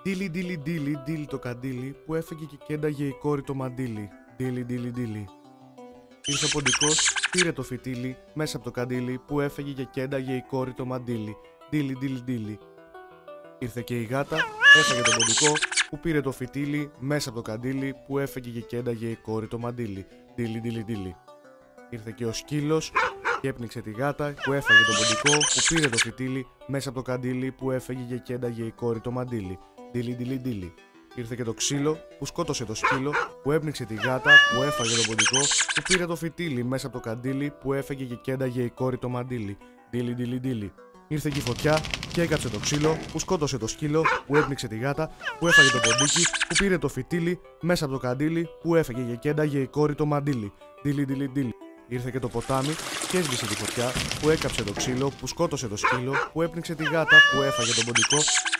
Ντίλι ντίλι ντίλι, ντίλι το καντήλι που έφεγε και κένταγε η κόρη το μαντίλι. Ντίλι ντίλι ντίλι. Ήρθε ο ποντικός, πήρε το φυτίλι μέσα από το καντήλι που έφεγε και κένταγε η κόρη το μαντίλι. Ντίλι ντίλι ντίλι. Ήρθε και η γάτα, έφαγε τον ποντικό που πήρε το φυτίλι μέσα από το καντήλι που έφεγε και κένταγε η κόρη το μαντίλι. Ντίλι ντίλι ντίλι. Ήρθε και ο σκύλος και έπνιξε τη γάτα που έφαγε τον ποντικό που πήρε το φυτίλι μέσα από το καντήλι που έφεγε και κένταγε η κόρη το μαντίλι. Ντίλι ντίλι ντίλι. Ήρθε και το ξύλο που σκότωσε το σκύλο που έπνιξε τη γάτα που έφαγε τον ποντικό που πήρε το φυτίλι μέσα από το καντήλι που έφεγε και κένταγε η κόρη το μαντίλι. Ντίλι ντίλι ντίλι. Ήρθε και η φωτιά και έκαψε το ξύλο που σκότωσε το σκύλο που έπνιξε τη γάτα που έφαγε το ποντίκι που πήρε το φυτίλι μέσα από το καντήλι που έφεγε και κένταγε η κόρη το μαντίλι. Ντίλι ντίλι ντίλι. Ήρθε και το ποτάμι και έσβησε τη φωτιά που έκαψε το ξύλο που σκότωσε το σκύλο που έπνιξε τη γάτα που έφαγε τον ποντικό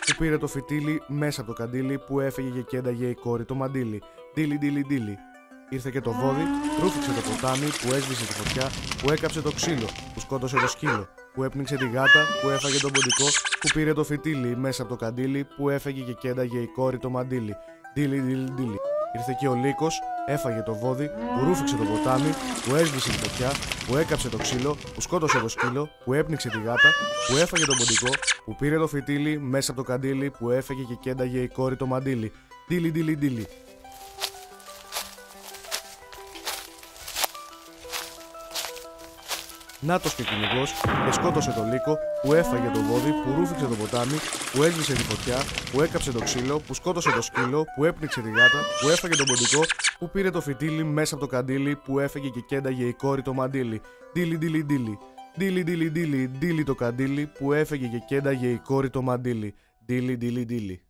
που πήρε το φυτίλι μέσα από το καντήλι που έφεγε και κένταγε η κόρη το μαντίλι. Ντίλι ντίλι ντίλι. Ήρθε και το βόδι, ρούφηξε το ποτάμι που έσβησε τη φωτιά που έκαψε το ξύλο που σκότωσε το σκύλο που έπνιξε τη γάτα που έφαγε τον ποντικό που πήρε το φυτίλι μέσα από το καντήλι που έφεγε και κένταγε η κόρη το μαντίλι. Ντίλι ντίλι ντίλι. Ήρθε και ο λύκος, έφαγε το βόδι, που ρούφηξε το ποτάμι, που έσβησε τη φωτιά, που έκαψε το ξύλο, που σκότωσε το σκύλο, που έπνιξε τη γάτα, που έφαγε τον ποντικό, που πήρε το φυτίλι μέσα από το καντήλι, που έφεγε και κένταγε η κόρη το μαντίλι. Ντίλι ντίλι ντίλι. Νάτος και κυνηγός και σκότωσε το λύκο που έφαγε το βόδι, που ρούφηξε το ποτάμι, που έσβησε τη φωτιά, που έκαψε το ξύλο, που σκότωσε το σκύλο, που έπνιξε τη γάτα, που έφαγε τον ποντικό, που πήρε το φυτίλι μέσα από το καντήλι, που έφεγε και κένταγε η κόρη το μαντίλι. Ντίλι ντίλι ντίλι. Ντίλι ντίλι ντίλι, ντίλι το καντήλι που έφεγε και κένταγε η κόρη το μαντίλι. Ντίλι ντίλι ντίλι.